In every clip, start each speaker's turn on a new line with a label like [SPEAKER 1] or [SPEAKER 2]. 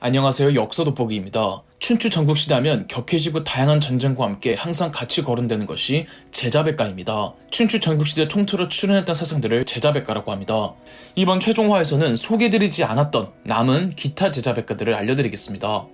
[SPEAKER 1] 안녕하세요. 역사 돋보기입니다. 춘추 전국시대 하면 격해지고 다양한 전쟁과 함께 항상 같이 거론되는 것이 제자백가입니다. 춘추 전국시대 통틀어 출현했던 사상들을 제자백가라고 합니다. 이번 최종화에서는 소개드리지 않았던 남은 기타 제자백가들을 알려드리겠습니다.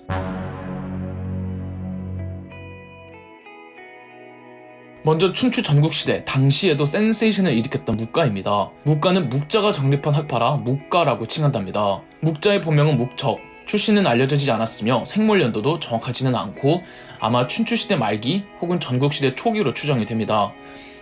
[SPEAKER 1] 먼저 춘추 전국시대 당시에도 센세이션을 일으켰던 묵가입니다. 묵가는 묵자가 정립한 학파라 묵가라고 칭한답니다. 묵자의 본명은 묵척, 출신은 알려지지 않았으며 생몰연도도 정확하지는 않고 아마 춘추시대 말기 혹은 전국시대 초기로 추정이 됩니다.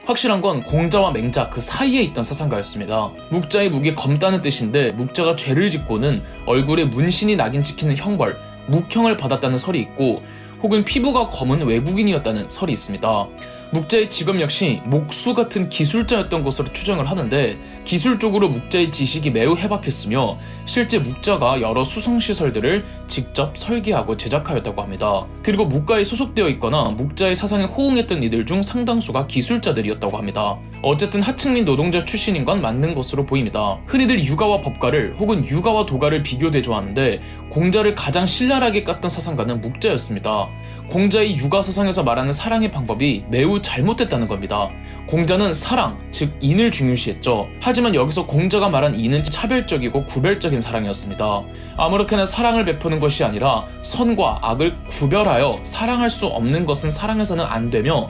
[SPEAKER 1] 확실한 건 공자와 맹자 그 사이에 있던 사상가였습니다. 묵자의 묵이 검다는 뜻인데 묵자가 죄를 짓고는 얼굴에 문신이 낙인 찍히는 형벌, 묵형을 받았다는 설이 있고 혹은 피부가 검은 외국인이었다는 설이 있습니다. 묵자의 직업 역시 목수 같은 기술자였던 것으로 추정을 하는데 기술적으로 묵자의 지식이 매우 해박했으며 실제 묵자가 여러 수성시설들을 직접 설계하고 제작하였다고 합니다. 그리고 묵가에 소속되어 있거나 묵자의 사상에 호응했던 이들 중 상당수가 기술자들이었다고 합니다. 어쨌든 하층민 노동자 출신인 건 맞는 것으로 보입니다. 흔히들 육아와 법가를 혹은 육아와 도가를 비교 대조하는데 공자를 가장 신랄하게 깠던 사상가는 묵자였습니다. 공자의 육아 사상에서 말하는 사랑의 방법이 매우 잘못됐다는 겁니다. 공자는 사랑, 즉 인을 중요시했죠. 하지만 여기서 공자가 말한 인은 차별적이고 구별적인 사랑이었습니다. 아무렇게나 사랑을 베푸는 것이 아니라 선과 악을 구별하여 사랑할 수 없는 것은 사랑해서는 안 되며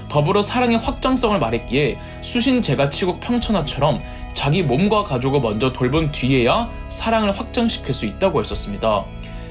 [SPEAKER 1] 더불어 사랑의 확장성을 말했기에 수신제가 치국 평천하처럼 자기 몸과 가족을 먼저 돌본 뒤에야 사랑을 확장시킬 수 있다고 했었습니다.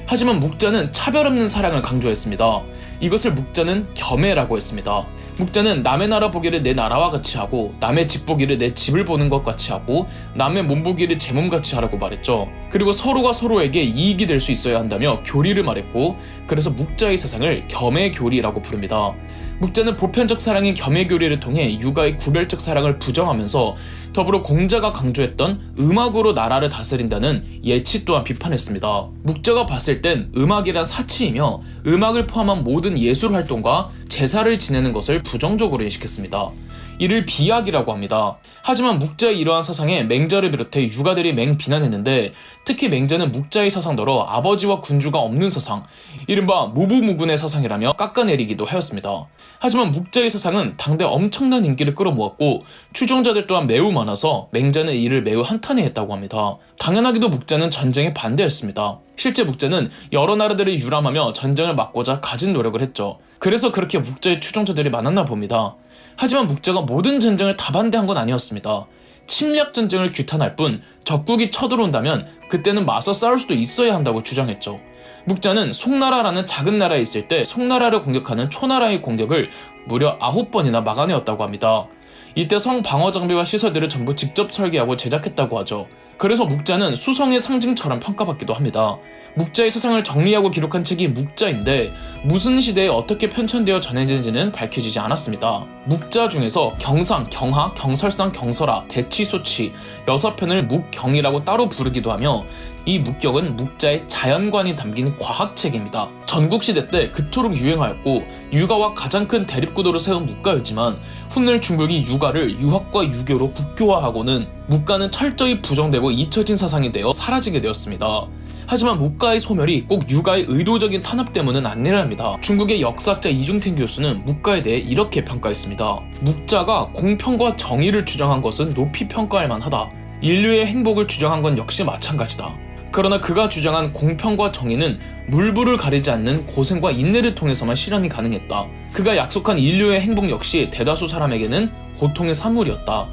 [SPEAKER 1] 하지만 묵자는 차별 없는 사랑을 강조했습니다. 이것을 묵자는 겸해라고 했습니다. 묵자는 남의 나라 보기를 내 나라와 같이 하고 남의 집 보기를 내 집을 보는 것 같이 하고 남의 몸 보기를 제 몸 같이 하라고 말했죠. 그리고 서로가 서로에게 이익이 될 수 있어야 한다며 교리를 말했고 그래서 묵자의 사상을 겸해교리라고 부릅니다. 묵자는 보편적 사랑인 겸해교리를 통해 육아의 구별적 사랑을 부정하면서 더불어 공자가 강조했던 음악으로 나라를 다스린다는 예치 또한 비판했습니다. 묵자가 봤을 땐 음악이란 사치이며 음악을 포함한 모든 예술 활동과 제사를 지내는 것을 부정적으로 인식했습니다. 이를 비약이라고 합니다. 하지만 묵자의 이러한 사상에 맹자를 비롯해 유가들이 맹비난했는데 특히 맹자는 묵자의 사상더러 아버지와 군주가 없는 사상, 이른바 무부무군의 사상이라며 깎아내리기도 하였습니다. 하지만 묵자의 사상은 당대 엄청난 인기를 끌어모았고 추종자들 또한 매우 많아서 맹자는 이를 매우 한탄해했다고 합니다. 당연하게도 묵자는 전쟁에 반대했습니다. 실제 묵자는 여러 나라들을 유람하며 전쟁을 막고자 가진 노력을 했죠. 그래서 그렇게 묵자의 추종자들이 많았나 봅니다. 하지만 묵자가 모든 전쟁을 다 반대한 건 아니었습니다. 침략 전쟁을 규탄할 뿐 적국이 쳐들어온다면 그때는 맞서 싸울 수도 있어야 한다고 주장했죠. 묵자는 송나라라는 작은 나라에 있을 때 송나라를 공격하는 초나라의 공격을 무려 9번이나 막아내었다고 합니다. 이때 성 방어 장비와 시설들을 전부 직접 설계하고 제작했다고 하죠. 그래서 묵자는 수성의 상징처럼 평가받기도 합니다. 묵자의 사상을 정리하고 기록한 책이 묵자인데 무슨 시대에 어떻게 편찬되어 전해지는지는 밝혀지지 않았습니다. 묵자 중에서 경상, 경하, 경설상, 경설하, 대치, 소치 6편을 묵경이라고 따로 부르기도 하며 이 묵경은 묵자의 자연관이 담긴 과학책입니다. 전국시대 때 그토록 유행하였고 육아와 가장 큰 대립구도로 세운 묵가였지만 훗날 중국이 육아를 유학과 유교로 국교화하고는 묵가는 철저히 부정되고 잊혀진 사상이 되어 사라지게 되었습니다. 하지만 묵가의 소멸이 꼭 육아의 의도적인 탄압 때문은 아니랍니다. 중국의 역사학자 이중택 교수는 묵가에 대해 이렇게 평가했습니다. 묵자가 공평과 정의를 주장한 것은 높이 평가할 만하다. 인류의 행복을 주장한 건 역시 마찬가지다. 그러나 그가 주장한 공평과 정의는 물불을 가리지 않는 고생과 인내를 통해서만 실현이 가능했다. 그가 약속한 인류의 행복 역시 대다수 사람에게는 고통의 산물이었다.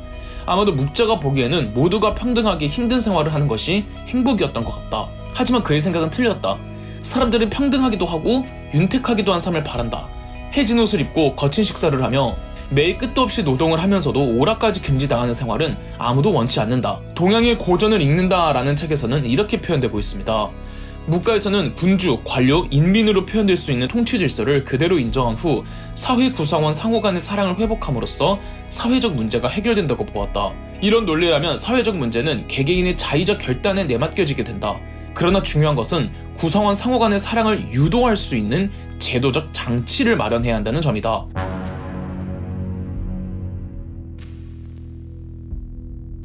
[SPEAKER 1] 아마도 묵자가 보기에는 모두가 평등하게 힘든 생활을 하는 것이 행복이었던 것 같다. 하지만 그의 생각은 틀렸다. 사람들은 평등하기도 하고 윤택하기도 한 삶을 바란다. 해진 옷을 입고 거친 식사를 하며 매일 끝도 없이 노동을 하면서도 오락까지 금지당하는 생활은 아무도 원치 않는다. 동양의 고전을 읽는다라는 책에서는 이렇게 표현되고 있습니다. 묵가에서는 군주, 관료, 인민으로 표현될 수 있는 통치 질서를 그대로 인정한 후 사회 구성원 상호 간의 사랑을 회복함으로써 사회적 문제가 해결된다고 보았다. 이런 논리라면 사회적 문제는 개개인의 자의적 결단에 내맡겨지게 된다. 그러나 중요한 것은 구성원 상호 간의 사랑을 유도할 수 있는 제도적 장치를 마련해야 한다는 점이다.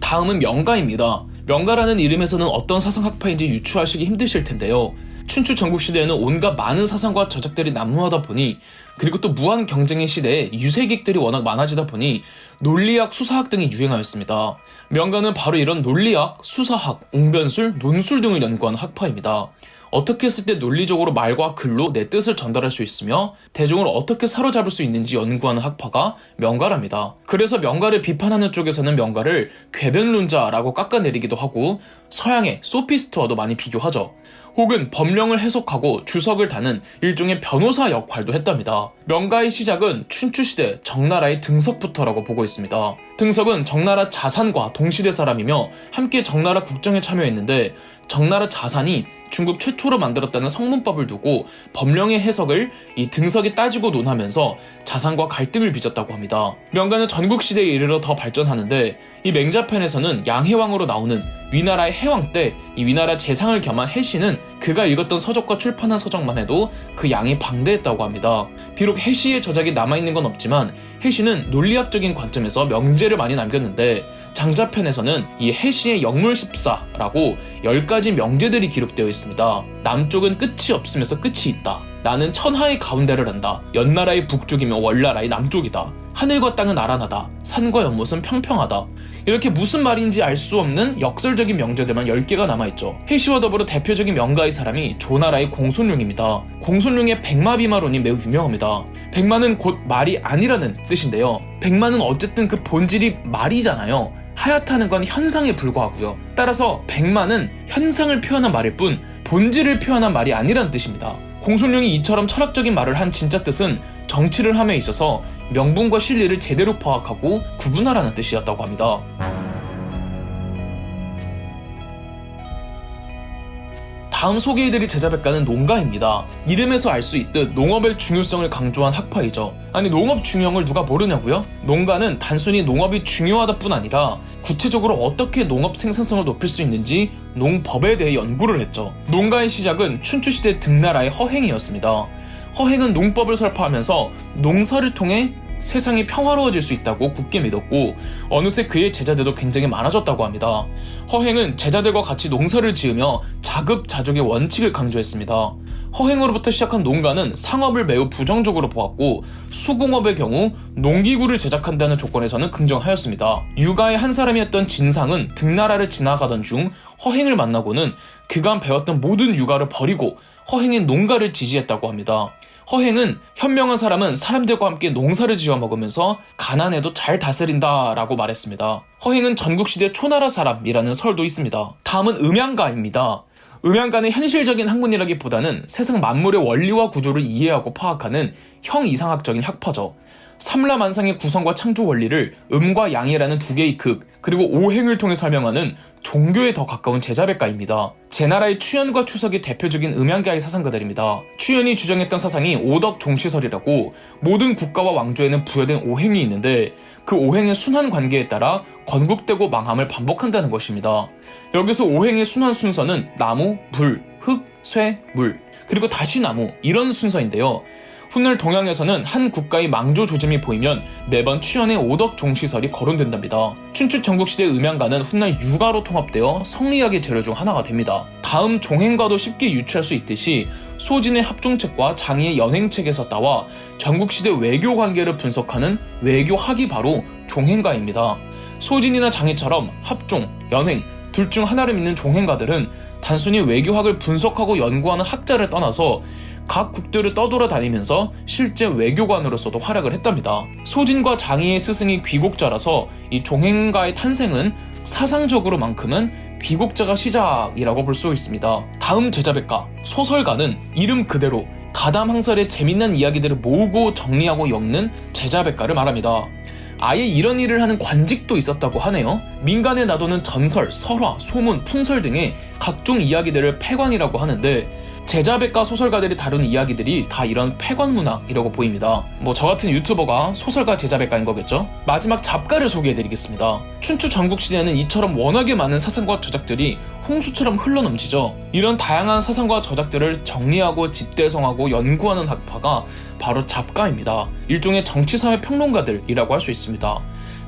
[SPEAKER 1] 다음은 명가입니다. 명가라는 이름에서는 어떤 사상학파인지 유추하시기 힘드실 텐데요. 춘추 전국시대에는 온갖 많은 사상과 저작들이 난무하다 보니, 그리고 또 무한 경쟁의 시대에 유색익들이 워낙 많아지다 보니 논리학, 수사학 등이 유행하였습니다. 명가는 바로 이런 논리학, 수사학, 옹변술, 논술 등을 연구한 학파입니다. 어떻게 했을 때 논리적으로 말과 글로 내 뜻을 전달할 수 있으며 대중을 어떻게 사로잡을 수 있는지 연구하는 학파가 명가랍니다. 그래서 명가를 비판하는 쪽에서는 명가를 궤변론자라고 깎아내리기도 하고 서양의 소피스트와도 많이 비교하죠. 혹은 법령을 해석하고 주석을 다는 일종의 변호사 역할도 했답니다. 명가의 시작은 춘추시대 정나라의 등석부터라고 보고 있습니다. 등석은 정나라 자산과 동시대 사람이며 함께 정나라 국정에 참여했는데 정나라 자산이 중국 최초로 만들었다는 성문법을 두고 법령의 해석을 이 등석이 따지고 논하면서 자산과 갈등을 빚었다고 합니다. 명가는 전국시대에 이르러 더 발전하는데 이 맹자편에서는 양해왕으로 나오는 위나라의 해왕 때 이 위나라 재상을 겸한 해시는 그가 읽었던 서적과 출판한 서적만 해도 그 양이 방대했다고 합니다. 비록 해시의 저작이 남아있는 건 없지만 해시는 논리학적인 관점에서 명제를 많이 남겼는데 장자편에서는 이 해시의 역물십사라고 10가지 명제들이 기록되어 있습니다. 남쪽은 끝이 없으면서 끝이 있다. 나는 천하의 가운데를 한다. 연나라의 북쪽이며 월나라의 남쪽이다. 하늘과 땅은 아란하다. 산과 연못은 평평하다. 이렇게 무슨 말인지 알 수 없는 역설적인 명제들만 10개가 남아있죠. 해시와 더불어 대표적인 명가의 사람이 조나라의 공손룡입니다. 공손룡의 백마비마론이 매우 유명합니다. 백마는 곧 말이 아니라는 뜻인데요. 백마는 어쨌든 그 본질이 말이잖아요. 하얗다는 건 현상에 불과하고요. 따라서 백마는 현상을 표현한 말일 뿐 본질을 표현한 말이 아니라는 뜻입니다. 공손룡이 이처럼 철학적인 말을 한 진짜 뜻은 정치를 함에 있어서 명분과 실리를 제대로 파악하고 구분하라는 뜻이었다고 합니다. 다음 소개해드릴 제자백가는 농가입니다. 이름에서 알 수 있듯 농업의 중요성을 강조한 학파이죠. 아니 농업 중요성을 누가 모르냐고요? 농가는 단순히 농업이 중요하다 뿐 아니라 구체적으로 어떻게 농업 생산성을 높일 수 있는지 농법에 대해 연구를 했죠. 농가의 시작은 춘추시대 등나라의 허행이었습니다. 허행은 농법을 설파하면서 농사를 통해 세상이 평화로워질 수 있다고 굳게 믿었고 어느새 그의 제자들도 굉장히 많아졌다고 합니다. 허행은 제자들과 같이 농사를 지으며 자급자족의 원칙을 강조했습니다. 허행으로부터 시작한 농가는 상업을 매우 부정적으로 보았고 수공업의 경우 농기구를 제작한다는 조건에서는 긍정하였습니다. 유가의 한 사람이었던 진상은 등나라를 지나가던 중 허행을 만나고는 그간 배웠던 모든 유가를 버리고 허행의 농가를 지지했다고 합니다. 허행은 현명한 사람은 사람들과 함께 농사를 지어 먹으면서 가난해도 잘 다스린다 라고 말했습니다. 허행은 전국시대 초나라 사람이라는 설도 있습니다. 다음은 음양가입니다. 음양가는 현실적인 학문이라기보다는 세상 만물의 원리와 구조를 이해하고 파악하는 형이상학적인 학파죠. 삼라만상의 구성과 창조 원리를 음과 양이라는 두 개의 극, 그리고 오행을 통해 설명하는 종교에 더 가까운 제자백가입니다. 제나라의 추연과 추석이 대표적인 음양가의 사상가들입니다. 추연이 주장했던 사상이 오덕 종시설이라고 모든 국가와 왕조에는 부여된 오행이 있는데 그 오행의 순환 관계에 따라 건국되고 망함을 반복한다는 것입니다. 여기서 오행의 순환 순서는 나무, 불, 흙, 쇠, 물, 그리고 다시 나무 이런 순서인데요. 훗날 동양에서는 한 국가의 망조 조짐이 보이면 매번 추연의 오덕 종시설이 거론된답니다. 춘추 전국시대 음양가는 훗날 유가로 통합되어 성리학의 재료 중 하나가 됩니다. 다음 종행가도 쉽게 유추할 수 있듯이 소진의 합종책과 장희의 연행책에서 따와 전국시대 외교 관계를 분석하는 외교학이 바로 종행가입니다. 소진이나 장희처럼 합종, 연행 둘 중 하나를 믿는 종행가들은 단순히 외교학을 분석하고 연구하는 학자를 떠나서 각 국들을 떠돌아다니면서 실제 외교관으로서도 활약을 했답니다. 소진과 장희의 스승이 귀곡자라서 이 종행가의 탄생은 사상적으로만큼은 귀곡자가 시작이라고 볼 수 있습니다. 다음 제자백가, 소설가는 이름 그대로 가담항설의 재미난 이야기들을 모으고 정리하고 엮는 제자백가를 말합니다. 아예 이런 일을 하는 관직도 있었다고 하네요. 민간에 놔두는 전설, 설화, 소문, 풍설 등의 각종 이야기들을 패관이라고 하는데 제자백가 소설가들이 다루는 이야기들이 다 이런 패관문학이라고 보입니다. 저 같은 유튜버가 소설가 제자백가인 거겠죠? 마지막 잡가를 소개해드리겠습니다. 춘추 전국시대에는 이처럼 워낙에 많은 사상과 저작들이 홍수처럼 흘러넘치죠. 이런 다양한 사상과 저작들을 정리하고 집대성하고 연구하는 학파가 바로 잡가입니다. 일종의 정치사회 평론가들이라고 할 수 있습니다.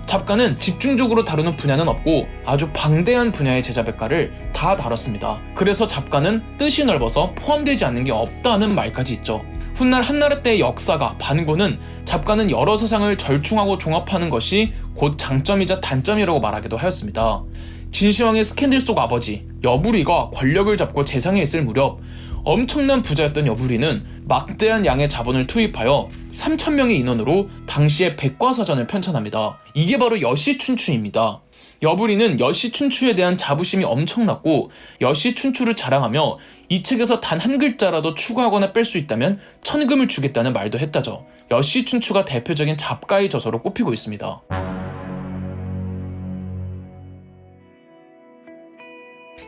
[SPEAKER 1] 잡가는 집중적으로 다루는 분야는 없고 아주 방대한 분야의 제자백과를 다 다뤘습니다. 그래서 잡가는 뜻이 넓어서 포함되지 않는 게 없다는 말까지 있죠. 훗날 한나라 때의 역사가 반고는 잡가는 여러 사상을 절충하고 종합하는 것이 곧 장점이자 단점이라고 말하기도 하였습니다. 진시황의 스캔들 속 아버지 여부리가 권력을 잡고 재상에 있을 무렵 엄청난 부자였던 여부리는 막대한 양의 자본을 투입하여 3,000명의 인원으로 당시의 백과사전을 편찬합니다. 이게 바로 여시춘추입니다. 여부리는 여시춘추에 대한 자부심이 엄청났고 여시춘추를 자랑하며 이 책에서 단 한 글자라도 추가하거나 뺄 수 있다면 천금을 주겠다는 말도 했다죠. 여시춘추가 대표적인 잡가의 저서로 꼽히고 있습니다.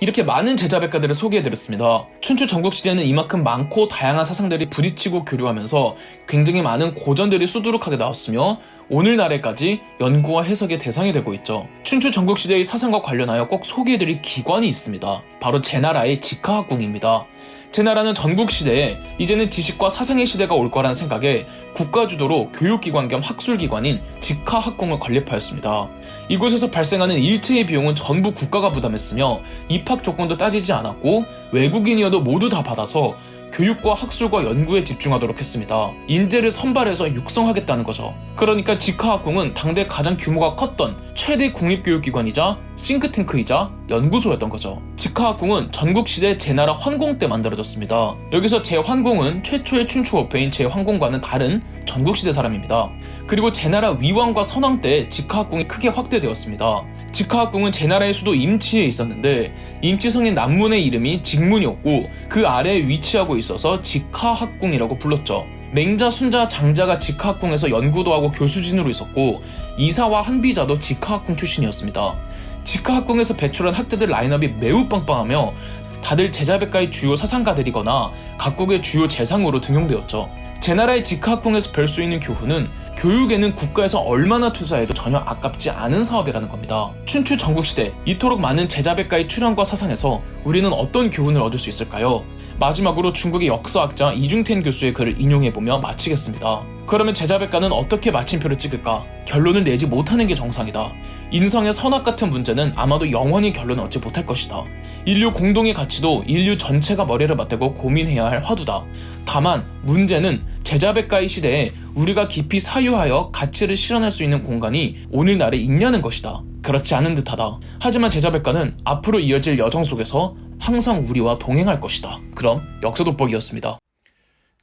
[SPEAKER 1] 이렇게 많은 제자백과들을 소개해드렸습니다. 춘추 전국시대는 이만큼 많고 다양한 사상들이 부딪히고 교류하면서 굉장히 많은 고전들이 수두룩하게 나왔으며 오늘날에까지 연구와 해석의 대상이 되고 있죠. 춘추 전국시대의 사상과 관련하여 꼭 소개해드릴 기관이 있습니다. 바로 제나라의 직하학궁입니다. 제나라는 전국시대에 이제는 지식과 사상의 시대가 올 거란 생각에 국가주도로 교육기관 겸 학술기관인 직하학궁을 건립하였습니다. 이곳에서 발생하는 일체의 비용은 전부 국가가 부담했으며 입학 조건도 따지지 않았고 외국인이어도 모두 다 받아서 교육과 학술과 연구에 집중하도록 했습니다. 인재를 선발해서 육성하겠다는 거죠. 그러니까 직하학궁은 당대 가장 규모가 컸던 최대 국립교육기관이자 싱크탱크이자 연구소였던 거죠. 직하학궁은 전국시대 제나라 환공 때 만들어졌습니다. 여기서 제환공은 최초의 춘추어패인 제환공과는 다른 전국시대 사람입니다. 그리고 제나라 위왕과 선왕 때 직하학궁이 크게 확대되었습니다. 직하학궁은 제나라의 수도 임치에 있었는데 임치성의 남문의 이름이 직문이었고 그 아래에 위치하고 있어서 직하학궁이라고 불렀죠. 맹자, 순자, 장자가 직하학궁에서 연구도 하고 교수진으로 있었고 이사와 한비자도 직하학궁 출신이었습니다. 직하학궁에서 배출한 학자들 라인업이 매우 빵빵하며 다들 제자백과의 주요 사상가들이거나 각국의 주요 재상으로 등용되었죠. 제나라의 직하학궁에서 별 수 있는 교훈은 교육에는 국가에서 얼마나 투자해도 전혀 아깝지 않은 사업이라는 겁니다. 춘추 전국시대 이토록 많은 제자백과의 출현과 사상에서 우리는 어떤 교훈을 얻을 수 있을까요? 마지막으로 중국의 역사학자 이중텐 교수의 글을 인용해보며 마치겠습니다. 그러면 제자백과는 어떻게 마침표를 찍을까? 결론을 내지 못하는 게 정상이다. 인성의 선악 같은 문제는 아마도 영원히 결론을 얻지 못할 것이다. 인류 공동의 가치도 인류 전체가 머리를 맞대고 고민해야 할 화두다. 다만 문제는 제자백과의 시대에 우리가 깊이 사유하여 가치를 실현할 수 있는 공간이 오늘날에 있냐는 것이다. 그렇지 않은 듯하다. 하지만 제자백과는 앞으로 이어질 여정 속에서 항상 우리와 동행할 것이다. 그럼 역사돋보기였습니다.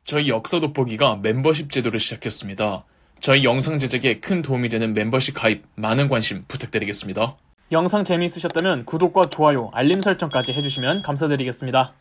[SPEAKER 1] 저희 역사돋보기가 멤버십 제도를 시작했습니다. 저희 영상 제작에 큰 도움이 되는 멤버십 가입 많은 관심 부탁드리겠습니다. 영상 재미있으셨다면 구독과 좋아요, 알림 설정까지 해주시면 감사드리겠습니다.